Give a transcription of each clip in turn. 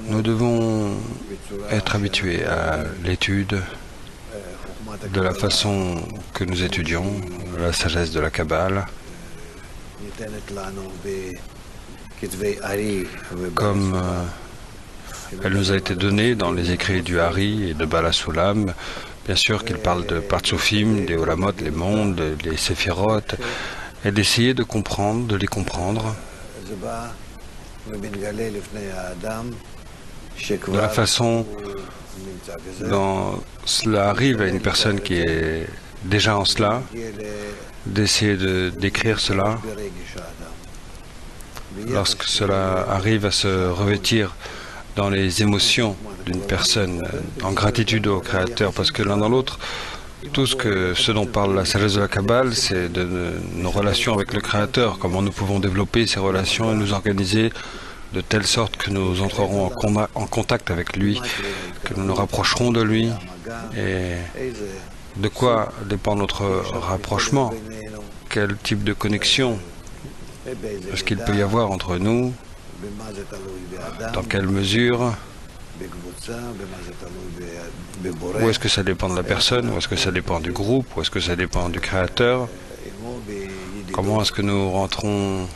Nous devons être habitués à l'étude de la façon que nous étudions la sagesse de la Kabbale, comme elle nous a été donnée dans les écrits du Hari et de Bala Sulam. Bien sûr qu'il parle de Partsoufim, des Olamot, les mondes, les Séphiroth, et d'essayer de comprendre, de les comprendre de la façon dont cela arrive à une personne qui est déjà en cela, d'essayer de décrire cela lorsque cela arrive à se revêtir dans les émotions d'une personne en gratitude au Créateur, parce que l'un dans l'autre, tout ce dont parle la sagesse de la Kabbale, c'est de nos relations avec le Créateur, comment nous pouvons développer ces relations et nous organiser de telle sorte que nous entrerons en contact avec lui, que nous nous rapprocherons de lui. Et de quoi dépend notre rapprochement? Quel type de connexion est-ce qu'il peut y avoir entre nous? Dans quelle mesure? Où est-ce que ça dépend de la personne? Où est-ce que ça dépend du groupe? Où est-ce que ça dépend du Créateur? Comment est-ce que nous rentrons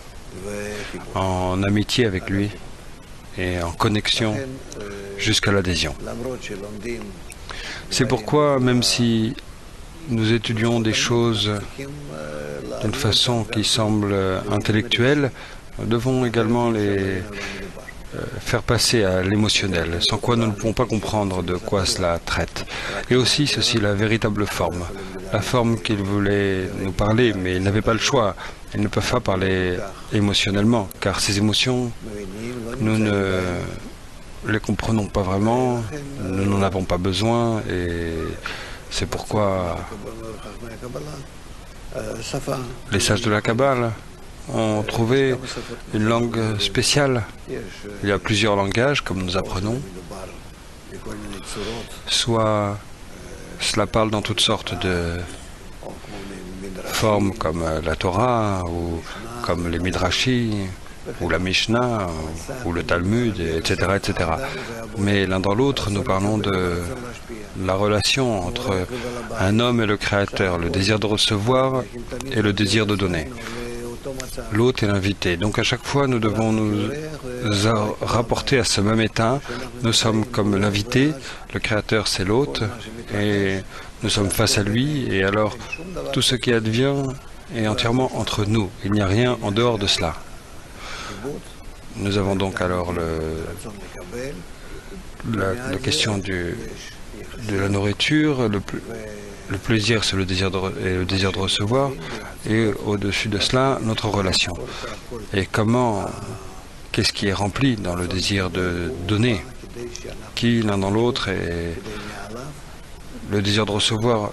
en amitié avec lui et en connexion jusqu'à l'adhésion? C'est pourquoi, même si nous étudions des choses d'une façon qui semble intellectuelle, nous devons également les faire passer à l'émotionnel, sans quoi nous ne pouvons pas comprendre de quoi cela traite. Et aussi, ceci, la véritable forme. La forme qu'il voulait nous parler, mais il n'avait pas le choix. Ils ne peuvent pas parler émotionnellement, car ces émotions, nous ne les comprenons pas vraiment, nous n'en avons pas besoin, et c'est pourquoi les sages de la Kabbale ont trouvé une langue spéciale. Il y a plusieurs langages, comme nous apprenons. Soit cela parle dans toutes sortes de formes, comme la Torah, ou comme les Midrashis, ou la Mishnah, ou le Talmud, etc., etc. Mais l'un dans l'autre, nous parlons de la relation entre un homme et le Créateur, le désir de recevoir et le désir de donner. L'hôte est l'invité. Donc à chaque fois, nous devons nous rapporter à ce même état. Nous sommes comme l'invité, le Créateur c'est l'hôte, et nous sommes face à lui, et alors tout ce qui advient est entièrement entre nous. Il n'y a rien en dehors de cela. Nous avons donc alors la question de la nourriture, le plaisir c'est le désir de recevoir, et au-dessus de cela, notre relation. Et qu'est-ce qui est rempli dans le désir de donner, qui l'un dans l'autre, et le désir de recevoir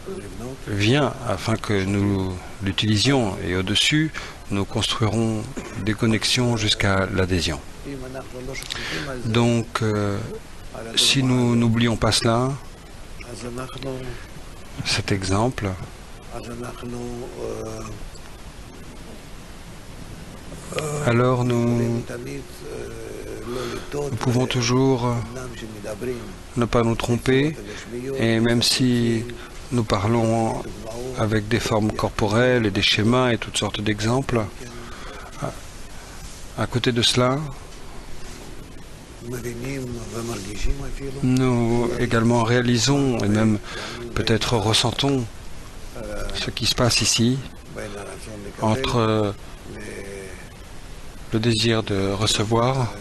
vient afin que nous l'utilisions, et au-dessus, nous construirons des connexions jusqu'à l'adhésion. Donc, si nous n'oublions pas cela, cet exemple, alors nous pouvons toujours ne pas nous tromper, et même si nous parlons avec des formes corporelles et des schémas et toutes sortes d'exemples, à côté de cela, nous également réalisons et même peut-être ressentons ce qui se passe ici entre le désir de recevoir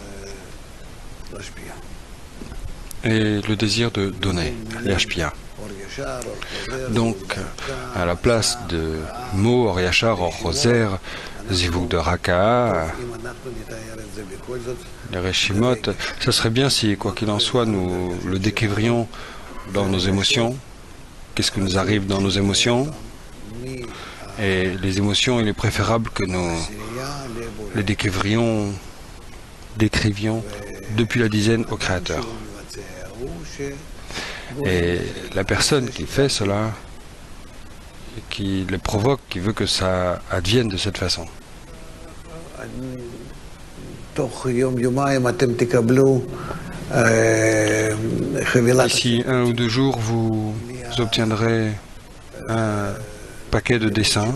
et le désir de donner, l'Hashpia. Donc, à la place de mots, Or Yachar, Or Roser, Zivuk de Raka, les Reshimot, ce serait bien si, quoi qu'il en soit, nous le décrivions dans nos émotions. Qu'est-ce que nous arrive dans nos émotions? Et les émotions, il est préférable que nous les décrivions depuis la dizaine au Créateur. Et la personne qui fait cela, qui les provoque, qui veut que ça advienne de cette façon. D'ici 1 ou 2 jours, vous obtiendrez un paquet de dessins.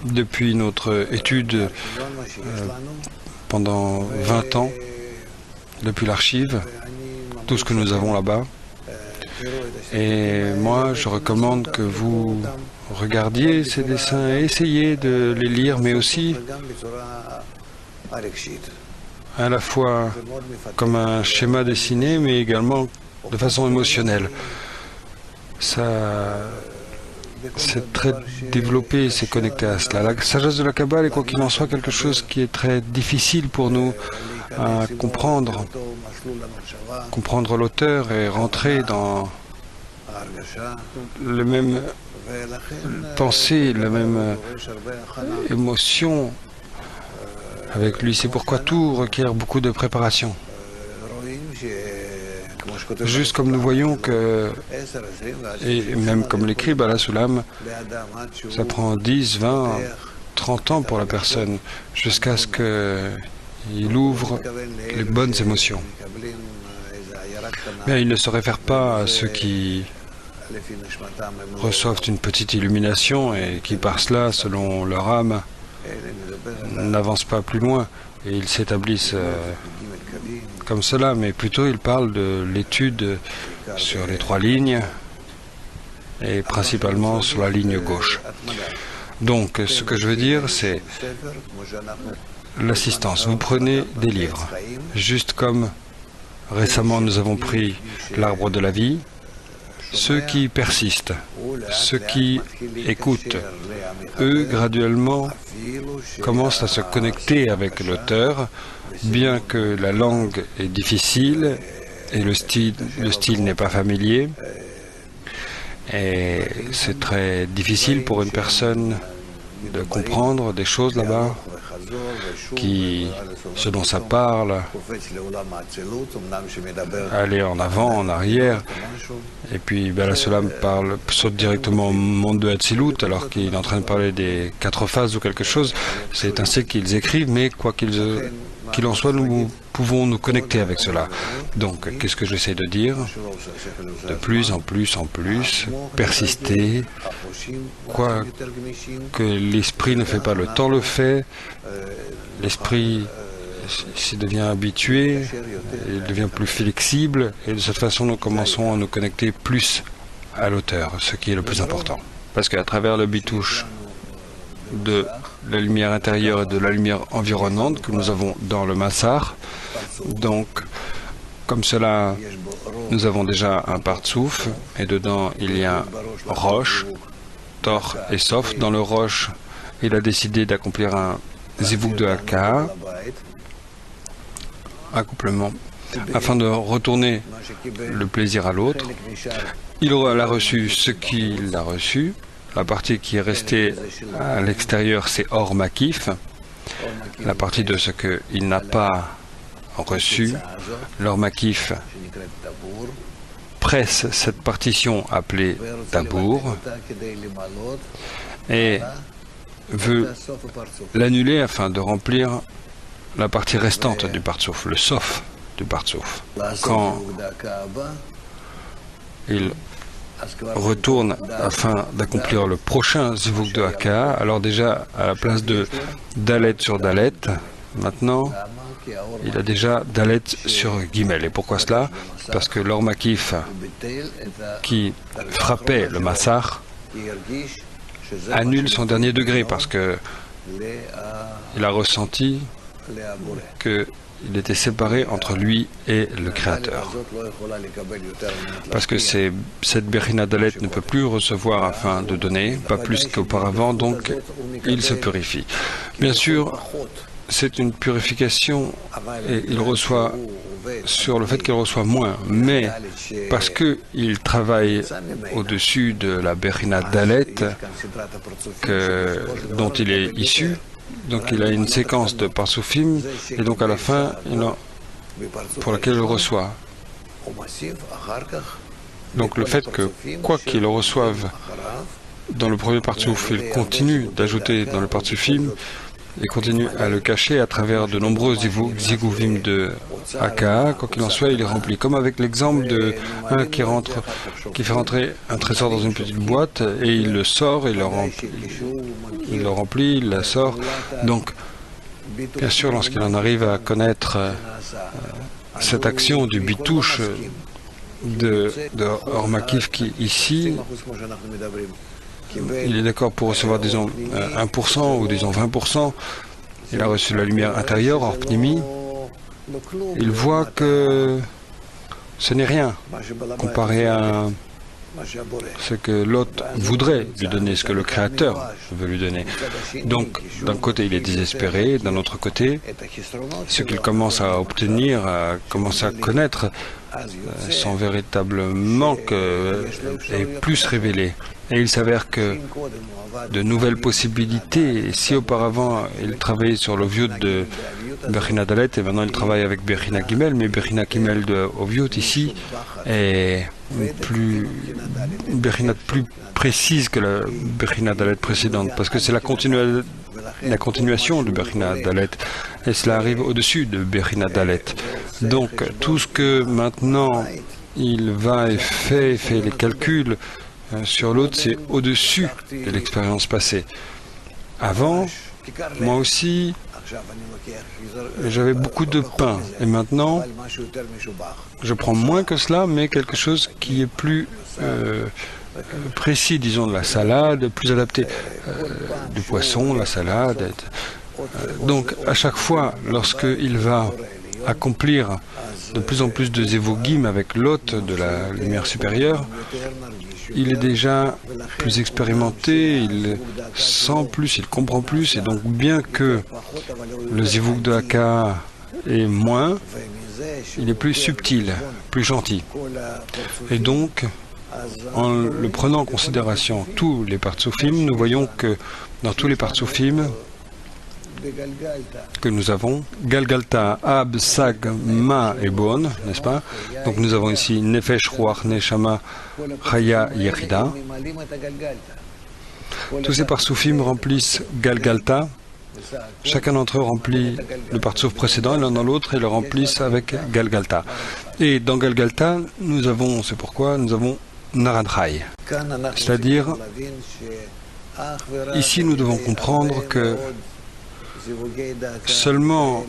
Depuis notre étude pendant 20 ans, depuis l'archive, tout ce que nous avons là-bas. Et moi, je recommande que vous regardiez ces dessins et essayez de les lire, mais aussi à la fois comme un schéma dessiné, mais également de façon émotionnelle. Ça, c'est très développé, c'est connecté à cela. La sagesse de la Kabbale est, quoi qu'il en soit, quelque chose qui est très difficile pour nous à comprendre. Comprendre l'auteur et rentrer dans les mêmes pensées, la même émotion avec lui. C'est pourquoi tout requiert beaucoup de préparation. Juste comme nous voyons que, et même comme l'écrit Bala Sulam, ça prend 10, 20, 30 ans pour la personne jusqu'à ce qu'il ouvre les bonnes émotions. Mais il ne se réfère pas à ceux qui reçoivent une petite illumination et qui par cela, selon leur âme, n'avancent pas plus loin et ils s'établissent comme cela, mais plutôt il parle de l'étude sur les 3 lignes et principalement sur la ligne gauche. Donc ce que je veux dire, c'est l'assistance. Vous prenez des livres, juste comme récemment nous avons pris l'arbre de la vie. Ceux qui persistent, ceux qui écoutent, eux, graduellement, commencent à se connecter avec l'auteur, bien que la langue est difficile et le style n'est pas familier. Et c'est très difficile pour une personne de comprendre des choses là-bas qui, ce dont ça parle, aller en avant, en arrière. Et puis Bala Sulam saute directement au monde de Hatzilut alors qu'il est en train de parler des 4 phases ou quelque chose. C'est ainsi qu'ils écrivent, mais quoi qu'il en soit, nous pouvons nous connecter avec cela. Donc, qu'est-ce que j'essaie de dire? De plus en plus, persister. Quoi que l'esprit ne fait pas, le temps le fait. L'esprit s'y devient habitué, il devient plus flexible, et de cette façon, nous commençons à nous connecter plus à l'auteur, ce qui est le plus important. Parce qu'à travers le bitouche de la lumière intérieure et de la lumière environnante que nous avons dans le Massar, donc, comme cela, nous avons déjà un partsouf, et dedans, il y a Roche, Tor et Sof. Dans le Roche, il a décidé d'accomplir un Zivuk de Haka, accouplement, afin de retourner le plaisir à l'autre. Il a reçu ce qu'il a reçu. La partie qui est restée à l'extérieur, c'est Or Makif. La partie de ce qu'il n'a pas reçu, l'Or Makif presse cette partition appelée Tabour et veut l'annuler afin de remplir la partie restante du Partsouf, le Sof du Partsouf. Quand il retourne afin d'accomplir le prochain Zivuk de Haka, alors déjà à la place de Dalet sur Dalet, maintenant il a déjà Dalet sur Gimel. Et pourquoi cela? Parce que l'Or Makif qui frappait le Massar annule son dernier degré parce que il a ressenti qu'il était séparé entre lui et le Créateur. Parce que cette Bechina Dalet ne peut plus recevoir afin de donner, pas plus qu'auparavant, donc il se purifie. Bien sûr, c'est une purification et il reçoit sur le fait qu'il reçoit moins, mais parce qu'il travaille au-dessus de la Bechina Dalet dont il est issu, donc il a une séquence de Parsoufim et donc à la fin, pour laquelle il reçoit. Donc le fait que quoi qu'il reçoive dans le premier Partsouf, il continue d'ajouter dans le Parsoufim, et continue à le cacher à travers de nombreux ziguvim de Aka. Quoi qu'il en soit, il est rempli. Comme avec l'exemple de un qui fait rentrer un trésor dans une petite boîte et il le sort, il le remplit, il la sort. Donc, bien sûr, lorsqu'il en arrive à connaître cette action du bitouche de Ormakif qui ici, il est d'accord pour recevoir, disons, 1% ou disons 20%. Il a reçu la lumière intérieure, hors pnimi. Il voit que ce n'est rien comparé à ce que l'autre voudrait lui donner, ce que le Créateur veut lui donner. Donc, d'un côté, il est désespéré, d'un autre côté, ce qu'il commence à obtenir, commence à connaître, son véritable manque est plus révélé. Et il s'avère que de nouvelles possibilités, si auparavant il travaillait sur le vieux de Bechina Dalet et maintenant il travaille avec Bechina Gimel, mais Bechina Gimel de Oviot ici est une Bechina plus précise que la Bechina Dalet précédente, parce que c'est la continuation de Bechina Dalet et cela arrive au-dessus de Bechina Dalet. Donc tout ce que maintenant il va et fait les calculs sur l'autre, c'est au-dessus de l'expérience passée. Avant, moi aussi, j'avais beaucoup de pain. Et maintenant, je prends moins que cela, mais quelque chose qui est plus précis, disons, de la salade, plus adapté. Du poisson, la salade. Donc, à chaque fois, lorsqu'il va accomplir de plus en plus de zévogim avec l'hôte de la lumière supérieure, il est déjà plus expérimenté, il sent plus, il comprend plus, et donc bien que le zivug de Haka est moins, il est plus subtil, plus gentil. Et donc, en le prenant en considération tous les partsoufim, nous voyons que dans tous les partsoufim que nous avons, Galgalta, Ab, Sag, Ma et Bon, n'est-ce pas? Donc nous avons ici Nefesh, Ruach, Neshama, Chaya, Yechida. Tous ces parsoufim remplissent Galgalta. Chacun d'entre eux remplit le partsouf précédent, et l'un dans l'autre, et le remplissent avec Galgalta. Et dans Galgalta, nous avons, c'est pourquoi nous avons Naranchai. C'est-à-dire, ici nous devons comprendre que seulement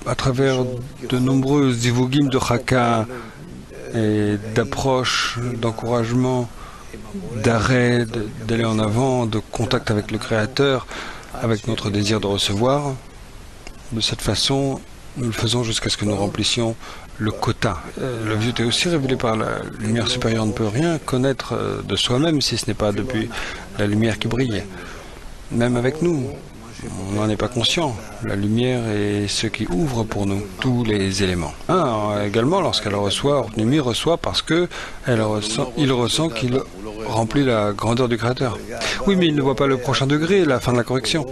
à travers de nombreux zivugim de Chaka et d'approche, d'encouragement, d'arrêt, d'aller en avant, de contact avec le Créateur, avec notre désir de recevoir, de cette façon, nous le faisons jusqu'à ce que nous remplissions le quota. Le vieux est aussi révélé par la lumière supérieure. On ne peut rien connaître de soi-même si ce n'est pas depuis la lumière qui brille. Même avec nous, on n'en est pas conscient. La lumière est ce qui ouvre pour nous tous les éléments. Également, lorsqu'elle reçoit, Orpnimi reçoit parce que il ressent qu'il remplit la grandeur du Créateur. Oui, mais il ne voit pas le prochain degré, la fin de la correction.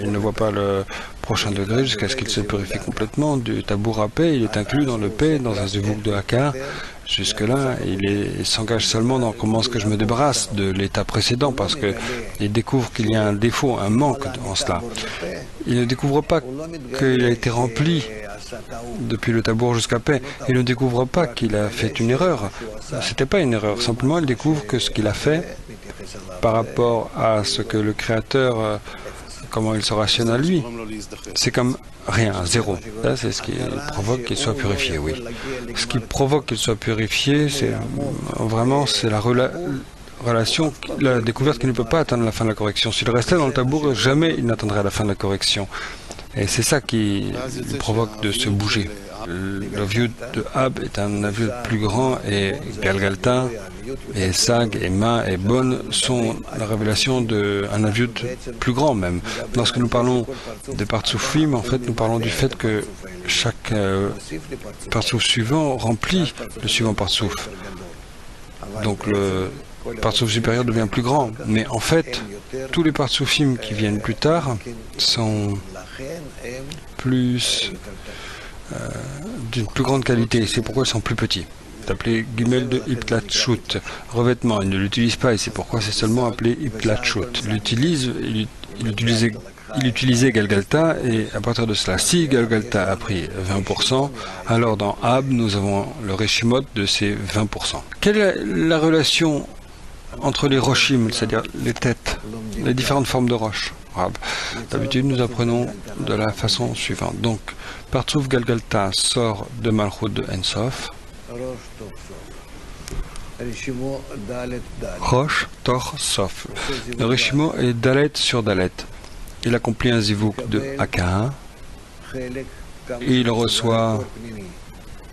Il ne voit pas le prochain degré jusqu'à ce qu'il se purifie complètement du tabour à paix. Il est inclus dans le paix, dans un zévouk de Haka. Jusque-là, il s'engage seulement dans comment est-ce que je me débarrasse de l'état précédent, parce qu'il découvre qu'il y a un défaut, un manque en cela. Il ne découvre pas qu'il a été rempli depuis le tabour jusqu'à paix. Il ne découvre pas qu'il a fait une erreur. C'était pas une erreur. Simplement, il découvre que ce qu'il a fait par rapport à ce que le Créateur, comment il se rationne à lui, c'est comme rien, zéro. Là, c'est ce qui provoque qu'il soit purifié, oui. Ce qui provoque qu'il soit purifié, c'est vraiment la relation, la découverte qu'il ne peut pas atteindre la fin de la correction. S'il restait dans le tabour, jamais il n'atteindrait la fin de la correction. Et c'est ça qui provoque de se bouger. Le vieux de Ab est un avieux plus grand, et Galgalta et Sag et Ma et Bon sont la révélation d'un avieux plus grand même. Lorsque nous parlons de partsoufim, en fait, nous parlons du fait que chaque partsouf suivant remplit le suivant partsouf. Donc le partsouf supérieur devient plus grand. Mais en fait, tous les partsoufim qui viennent plus tard sont plus d'une plus grande qualité. C'est pourquoi ils sont plus petits. C'est appelé Gimel de Iplatchut. Revêtement, il ne l'utilise pas et c'est pourquoi c'est seulement appelé Iplatchut. Il utilisait il utilisait Galgalta et à partir de cela, si Galgalta a pris 20%, alors dans Ab, nous avons le Reshimot de ces 20%. Quelle est la relation entre les Roshim, c'est-à-dire les têtes, les différentes formes de roches? D'habitude, nous apprenons de la façon suivante. Donc, Partsouf Galgalta sort de Malchut de Ensof. Rosh, Tor, Sof. Le Reshimo est Dalet sur Dalet. Il accomplit un zivouk de Aka et il reçoit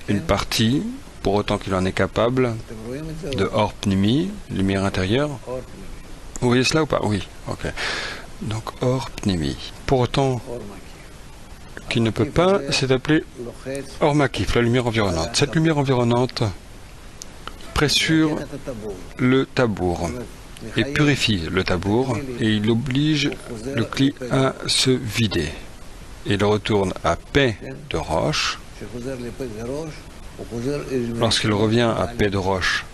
une partie, pour autant qu'il en est capable, de Or Pnimi, lumière intérieure. Vous voyez cela ou pas? Oui, ok. Donc Or Pnimi. Pour autant qu'il ne peut pas, c'est appelé Or Makif, la lumière environnante. Cette lumière environnante pressure le tabour et purifie le tabour et il oblige le cli à se vider. Il retourne à paix de roche. Lorsqu'il revient à paix de roche,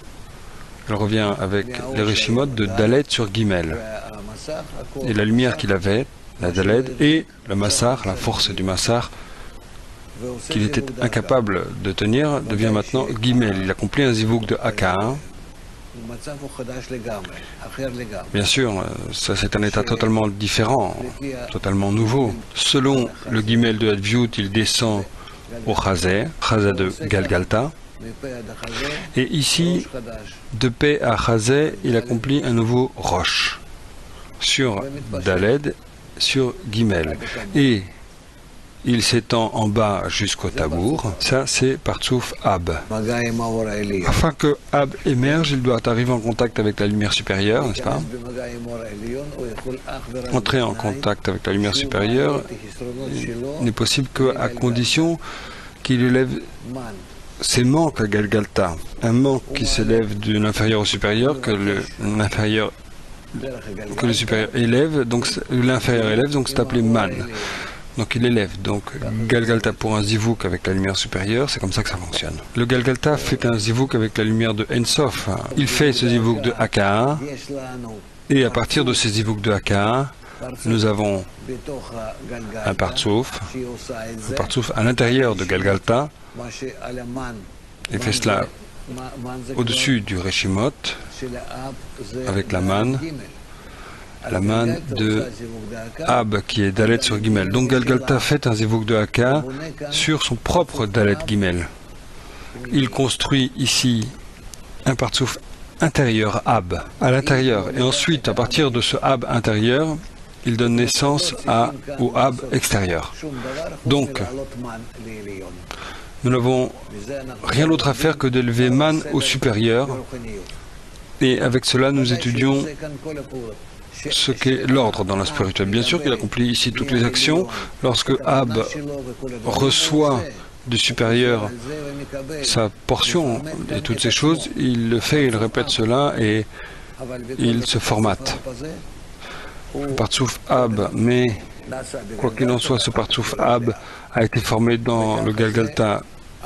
il revient avec les Reshimot de Dalet sur Gimel. Et la lumière qu'il avait, la Dalet, et le Massar, la force du Massar, qu'il était incapable de tenir, devient maintenant Gimel. Il accomplit un zivouk de Aka. Bien sûr, ça c'est un état totalement différent, totalement nouveau. Selon le Gimel de Hadviut, il descend au Chazé de Galgalta. Et ici, de paix à Chazé, il accomplit un nouveau Rosh sur Daled, sur Gimel. Et il s'étend en bas jusqu'au tabour. Ça, c'est Partsouf Ab. Afin que Ab émerge, il doit arriver en contact avec la lumière supérieure, n'est-ce pas? Entrer en contact avec la lumière supérieure n'est possible qu'à condition qu'il élève ses manques à Galgalta. Un manque qui s'élève de l'inférieur au supérieur, que le supérieur élève, donc l'inférieur élève, donc c'est appelé Man. Donc il élève donc Galgalta pour un zivouk avec la lumière supérieure, c'est comme ça que ça fonctionne. Le Galgalta fait un zivouk avec la lumière de Ensof. Il fait ce zivouk de Aka, et à partir de ces zivouks de Aka, nous avons un Partsouf à l'intérieur de Galgalta. Il fait cela au-dessus du Reshimot avec la man de Ab qui est Dalet sur Gimel. Donc Galgalta fait un zivouk de Aka sur son propre Dalet Gimel. Il construit ici un Partsouf intérieur Ab à l'intérieur et ensuite à partir de ce Ab intérieur il donne naissance au Ab extérieur. Donc nous n'avons rien d'autre à faire que d'élever Man au supérieur et avec cela nous étudions ce qu'est l'ordre dans la spirituelle. Bien sûr qu'il accomplit ici toutes les actions. Lorsque Ab reçoit du supérieur sa portion et toutes ces choses, il le fait, il répète cela et il se formate. Partsouf Ab, mais quoi qu'il en soit, ce Partsouf Ab a été formé dans le Galgalta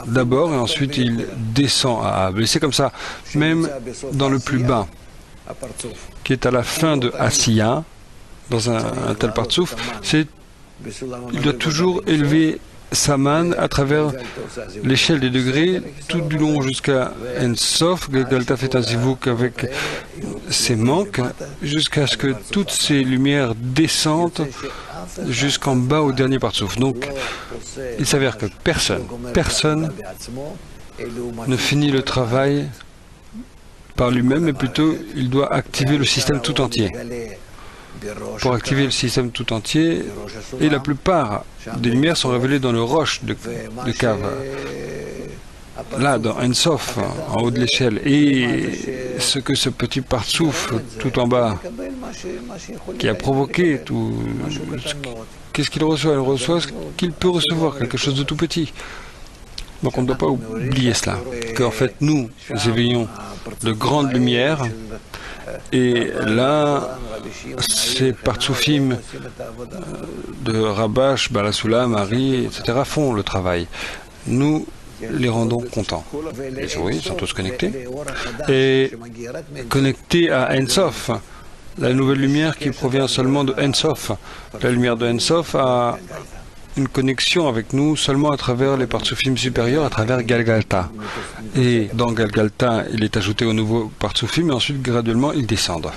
d'abord et ensuite il descend à Ab. Et c'est comme ça, même dans le plus bas, qui est à la fin de Asiya, dans un tel Partsouf, il doit toujours élever sa man à travers l'échelle des degrés, tout du long jusqu'à Ensof. Galgalta fait un zivouk avec ses manques, jusqu'à ce que toutes ces lumières descendent jusqu'en bas au dernier Partsouf. Donc, il s'avère que personne ne finit le travail par lui-même, mais plutôt il doit activer le système tout entier. Pour activer le système tout entier, et la plupart des lumières sont révélées dans le roche de cave, là dans Ensof, en haut de l'échelle. Et ce que ce petit Partsouf tout en bas, qui a provoqué tout, qu'est-ce qu'il reçoit? Il reçoit ce qu'il peut recevoir, quelque chose de tout petit. Donc on ne doit pas oublier cela, qu'en fait nous éveillons de grandes lumières, et là, ces Partsoufim de Rabash, Balasula, Marie, etc. font le travail. Nous les rendons contents. Les souris sont tous connectés. Et connectés à Ensof, la nouvelle lumière qui provient seulement de Ensof. La lumière de Ensof a une connexion avec nous seulement à travers les Partsufim supérieurs, à travers Galgalta. Et dans Galgalta, il est ajouté au nouveau Partsufim et ensuite graduellement il descend.